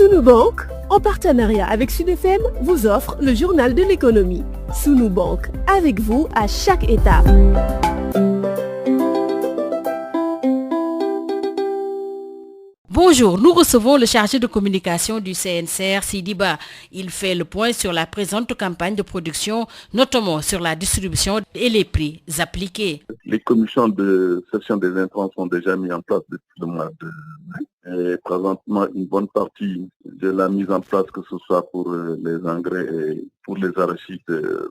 Sunu Bank, en partenariat avec Sud FM, vous offre le journal de l'économie. Sunu Bank, avec vous à chaque étape. Bonjour, nous recevons le chargé de communication du CNCR, Sidi Ba. Il fait le point sur la présente campagne de production, notamment sur la distribution et les prix appliqués. Les commissions de cession des intrants sont déjà mises en place depuis le mois de mai. Et présentement, une bonne partie de la mise en place, que ce soit pour les engrais et pour les arachides,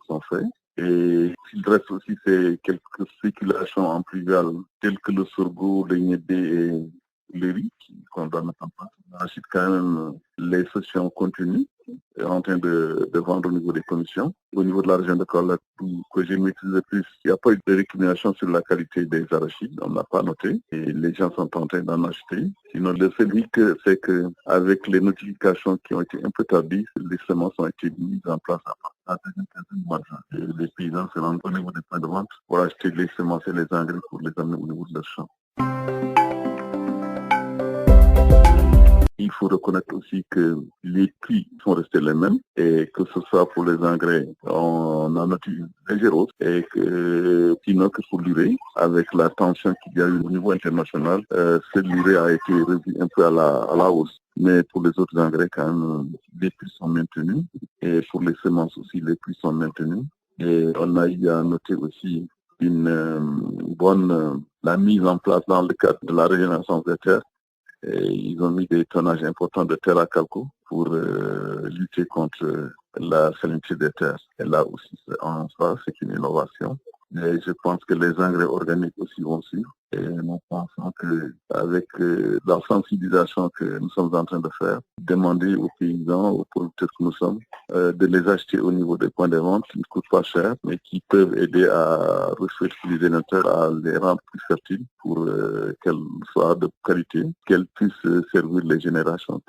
sont faits. Et il reste aussi quelques spéculations en pluvial, telles que le sorgho, le niébé et le riz qu'on doit mettre en place. Ensuite, quand même, les sessions continuent, en train de vendre au niveau des commissions. Au niveau de la région de Kaolack, que j'ai maîtrisé plus, il n'y a pas eu de récrimination sur la qualité des arachides, on n'a pas noté, et les gens sont en train d'en acheter. Sinon, le seul hic, c'est qu'avec les notifications qui ont été un peu tardives, les semences ont été mises en place à la deuxième quinzaine du mois de juin. Et les paysans se rendent au niveau des points de vente pour acheter les semences et les engrais pour les amener au niveau de leur champ. Il faut reconnaître aussi que les prix sont restés les mêmes et que ce soit pour les engrais, on a noté une légère hausse et que sinon que pour l'urée, avec la tension qu'il y a eu au niveau international, cette l'urée a été revue un peu à la hausse. Mais pour les autres engrais, quand même, les prix sont maintenus et pour les semences aussi, les prix sont maintenus. Et on a eu à noter aussi la mise en place dans le cadre de la régénération des terres. Et ils ont mis des tonnages importants de terre à calco pour lutter contre la salinité des terres. Et là aussi, c'est une innovation. Et je pense que les engrais organiques aussi vont suivre. Et nous pensons qu'avec la sensibilisation que nous sommes en train de faire, demander aux paysans, aux producteurs que nous sommes, de les acheter au niveau des points de vente qui ne coûtent pas cher, mais qui peuvent aider à refertiliser nos terres, à les rendre plus fertiles pour qu'elles soient de qualité, qu'elles puissent servir les générations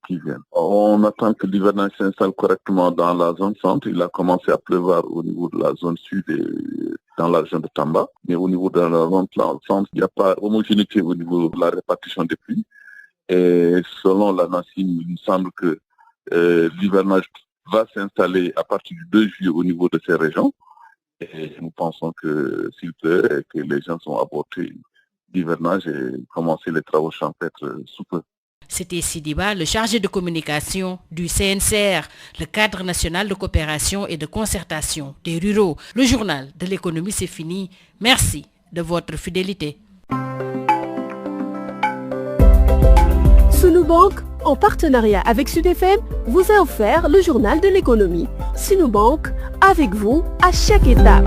qui viennent. On attend que l'hivernage s'installe correctement dans la zone centre. Il a commencé à pleuvoir au niveau de la zone sud et dans la région de Tamba, mais au niveau de la zone centre, il n'y a pas d'homogénéité au niveau de la répartition des pluies. Et selon la NACIM, il me semble que l'hivernage va s'installer à partir du 2 juillet au niveau de ces régions. Et nous pensons que s'il pleut, que les gens sont apportés d'hivernage et commencer les travaux champêtres sous peu. C'était Sidi Ba, le chargé de communication du CNCR, le cadre national de coopération et de concertation des ruraux. Le journal de l'économie, c'est fini. Merci de votre fidélité. Sunu Bank, en partenariat avec Sud FM, vous a offert le journal de l'économie. Sunu Bank, avec vous à chaque étape.